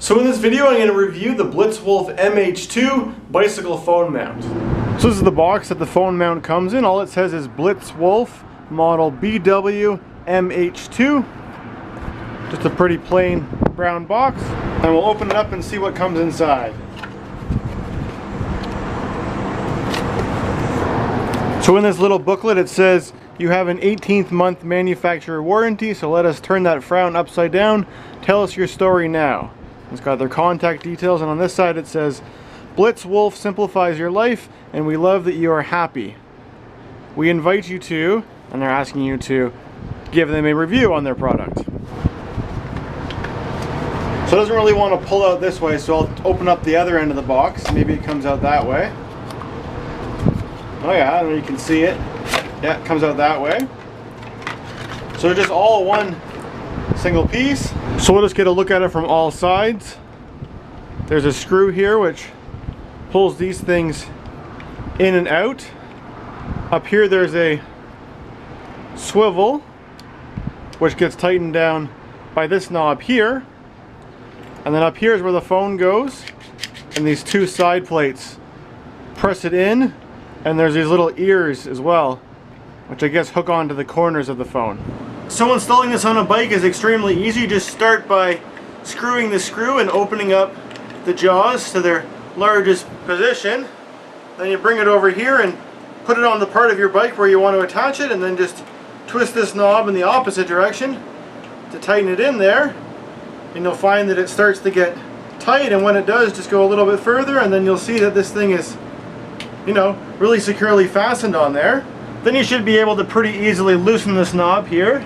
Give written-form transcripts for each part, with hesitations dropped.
So in this video I'm going to review the Blitzwolf MH2 bicycle phone mount. So this is the box that the phone mount comes in. All it says is Blitzwolf model BW-MH2. Just a pretty plain brown box. And we'll open it up and see what comes inside. So in this little booklet it says you have an 18th month manufacturer warranty, so let us turn that frown upside down. Tell us your story now. It's got their contact details, and on this side it says, Blitzwolf simplifies your life, and we love that you are happy. We invite you to, and they're asking you to give them a review on their product. So it doesn't really want to pull out this way, so I'll open up the other end of the box. Maybe it comes out that way. Oh yeah, and you can see it. Yeah, it comes out that way. So they're just all one single piece. So we'll just get a look at it from all sides. There's a screw here which pulls these things in and out. Up here there's a swivel which gets tightened down by this knob here. And then up here is where the phone goes. And these two side plates press it in. And there's these little ears as well, which I guess hook onto the corners of the phone. So installing this on a bike is extremely easy. Just start by screwing the screw and opening up the jaws to their largest position. Then you bring it over here and put it on the part of your bike where you want to attach it, and then just twist this knob in the opposite direction to tighten it in there. And you'll find that it starts to get tight, and when it does, just go a little bit further, and then you'll see that this thing is, you know, really securely fastened on there. Then you should be able to pretty easily loosen this knob here,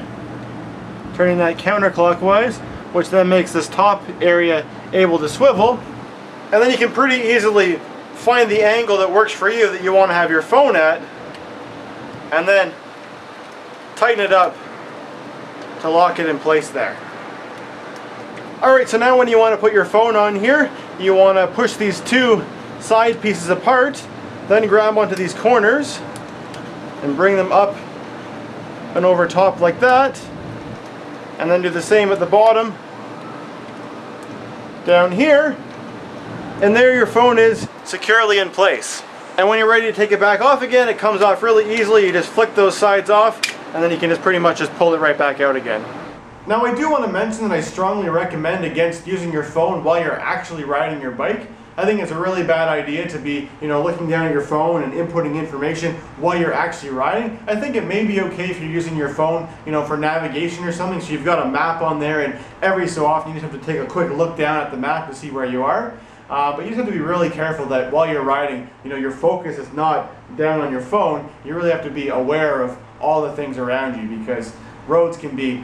turning that counterclockwise, which then makes this top area able to swivel. And then you can pretty easily find the angle that works for you that you want to have your phone at, and then tighten it up to lock it in place there. Alright, so now when you want to put your phone on here, you want to push these two side pieces apart, then grab onto these corners and bring them up and over top like that, and then do the same at the bottom down here, and there your phone is securely in place. And when you're ready to take it back off again, it comes off really easily. You just flick those sides off, and then you can just pretty much just pull it right back out again. Now I do want to mention that I strongly recommend against using your phone while you're actually riding your bike. I think it's a really bad idea to be, looking down at your phone and inputting information while you're actually riding. I think it may be okay if you're using your phone, for navigation or something, so you've got a map on there, and every so often you just have to take a quick look down at the map to see where you are. But you just have to be really careful that while you're riding, your focus is not down on your phone. You really have to be aware of all the things around you, because roads can be,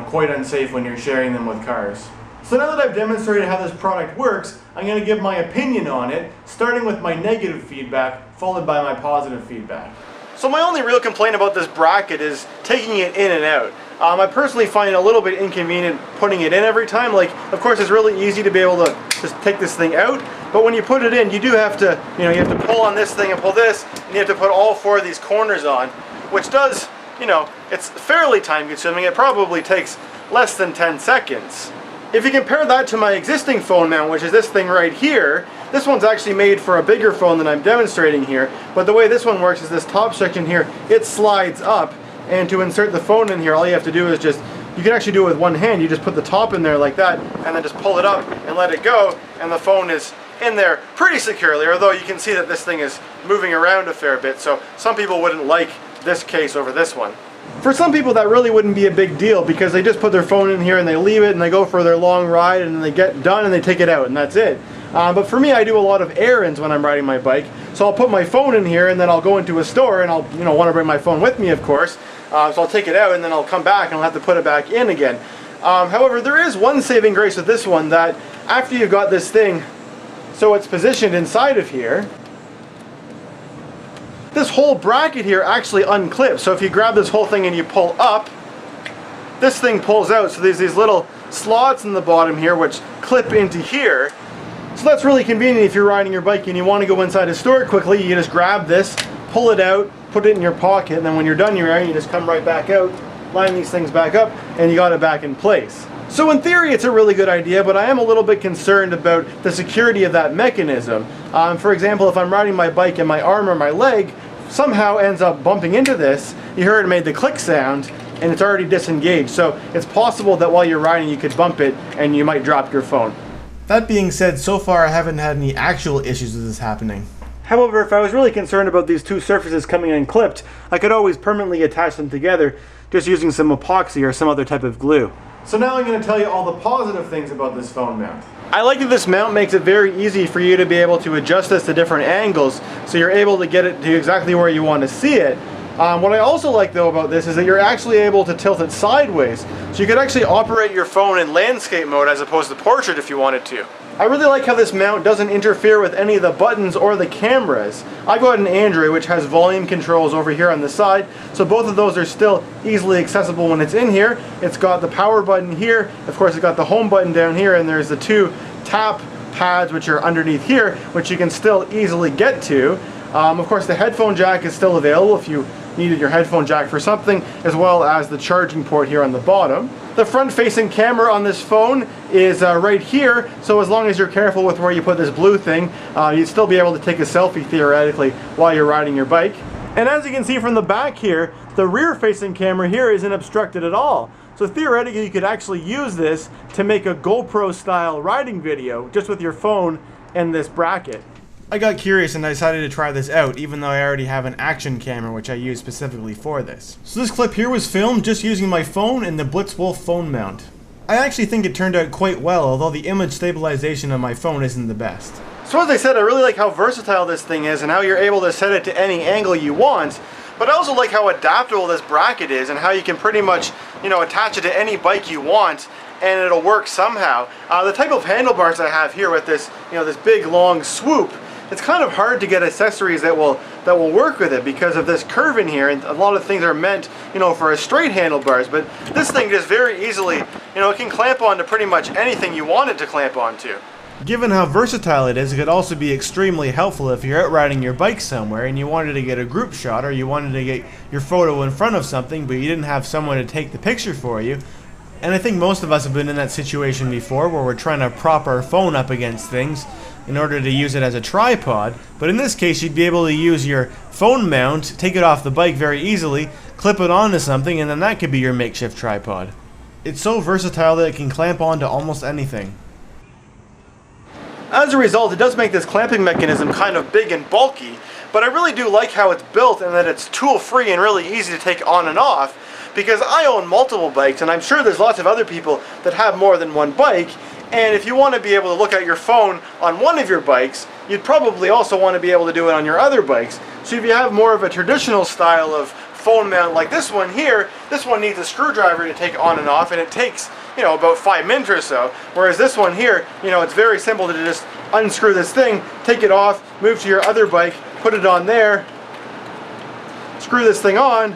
quite unsafe when you're sharing them with cars. So now that I've demonstrated how this product works, I'm going to give my opinion on it, starting with my negative feedback, followed by my positive feedback. So my only real complaint about this bracket is taking it in and out. I personally find it a little bit inconvenient putting it in every time. Like, of course it's really easy to be able to just take this thing out, but when you put it in, you do have to, you have to pull on this thing and pull this, and you have to put all four of these corners on, which does, it's fairly time consuming. It probably takes less than 10 seconds. If you compare that to my existing phone mount, which is this thing right here, this one's actually made for a bigger phone than I'm demonstrating here, but the way this one works is this top section here, it slides up, and to insert the phone in here, all you have to do is you can actually do it with one hand. You just put the top in there like that, and then just pull it up and let it go, and the phone is in there pretty securely, although you can see that this thing is moving around a fair bit, so some people wouldn't like this case over this one. For some people that really wouldn't be a big deal, because they just put their phone in here and they leave it and they go for their long ride, and then they get done and they take it out, and that's it. But for me, I do a lot of errands when I'm riding my bike, so I'll put my phone in here and then I'll go into a store, and I'll want to bring my phone with me, of course. So I'll take it out and then I'll come back and I'll have to put it back in again. However, there is one saving grace with this one, that after you've got this thing so it's positioned inside of here, this whole bracket here actually unclips. So if you grab this whole thing and you pull up, this thing pulls out. So there's these little slots in the bottom here which clip into here. So that's really convenient if you're riding your bike and you want to go inside a store quickly. You just grab this, pull it out, put it in your pocket, and then when you're done your errand, you just come right back out, line these things back up, and you got it back in place. So in theory it's a really good idea, but I am a little bit concerned about the security of that mechanism. For example, if I'm riding my bike and my arm or my leg somehow ends up bumping into this, you heard it made the click sound, and it's already disengaged. So it's possible that while you're riding you could bump it and you might drop your phone. That being said, so far I haven't had any actual issues with this happening. However, if I was really concerned about these two surfaces coming unclipped, I could always permanently attach them together just using some epoxy or some other type of glue. So now I'm going to tell you all the positive things about this phone mount. I like that this mount makes it very easy for you to be able to adjust this to different angles, so you're able to get it to exactly where you want to see it. What I also like though about this is that you're actually able to tilt it sideways, so you could actually operate your phone in landscape mode as opposed to portrait if you wanted to. I really like how this mount doesn't interfere with any of the buttons or the cameras. I've got an Android which has volume controls over here on the side, so both of those are still easily accessible when it's in here. It's got the power button here, of course it's got the home button down here, and there's the two tap pads which are underneath here, which you can still easily get to. Of course the headphone jack is still available if you needed your headphone jack for something, as well as the charging port here on the bottom. The front-facing camera on this phone is right here, so as long as you're careful with where you put this blue thing, you'd still be able to take a selfie theoretically while you're riding your bike. And as you can see from the back here, the rear-facing camera here isn't obstructed at all. So theoretically you could actually use this to make a GoPro-style riding video just with your phone and this bracket. I got curious and I decided to try this out, even though I already have an action camera which I use specifically for this. So this clip here was filmed just using my phone and the Blitzwolf phone mount. I actually think it turned out quite well, although the image stabilization on my phone isn't the best. So as I said, I really like how versatile this thing is and how you're able to set it to any angle you want. But I also like how adaptable this bracket is and how you can pretty much, attach it to any bike you want and it'll work somehow. The type of handlebars I have here with this, this big long swoop, it's kind of hard to get accessories that will work with it because of this curve in here, and a lot of things are meant, for a straight handlebars, but this thing just very easily, it can clamp onto pretty much anything you want it to clamp onto. Given how versatile it is, it could also be extremely helpful if you're out riding your bike somewhere and you wanted to get a group shot, or you wanted to get your photo in front of something but you didn't have someone to take the picture for you. And I think most of us have been in that situation before where we're trying to prop our phone up against things in order to use it as a tripod, but in this case you'd be able to use your phone mount, take it off the bike very easily, clip it onto something, and then that could be your makeshift tripod. It's so versatile that it can clamp onto almost anything. As a result, it does make this clamping mechanism kind of big and bulky, but I really do like how it's built and that it's tool-free and really easy to take on and off, because I own multiple bikes and I'm sure there's lots of other people that have more than one bike, and if you want to be able to look at your phone on one of your bikes, you'd probably also want to be able to do it on your other bikes. So if you have more of a traditional style of phone mount like this one here, this one needs a screwdriver to take on and off, and it takes, about 5 minutes or so. Whereas this one here, it's very simple to just unscrew this thing, take it off, move to your other bike, put it on there, screw this thing on,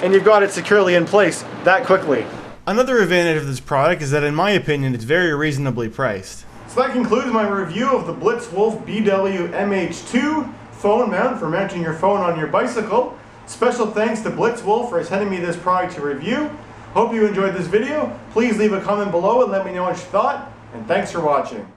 and you've got it securely in place that quickly. Another advantage of this product is that, in my opinion, it's very reasonably priced. So that concludes my review of the Blitzwolf BW-MH2 phone mount for mounting your phone on your bicycle. Special thanks to Blitzwolf for sending me this product to review. Hope you enjoyed this video. Please leave a comment below and let me know what you thought, and thanks for watching.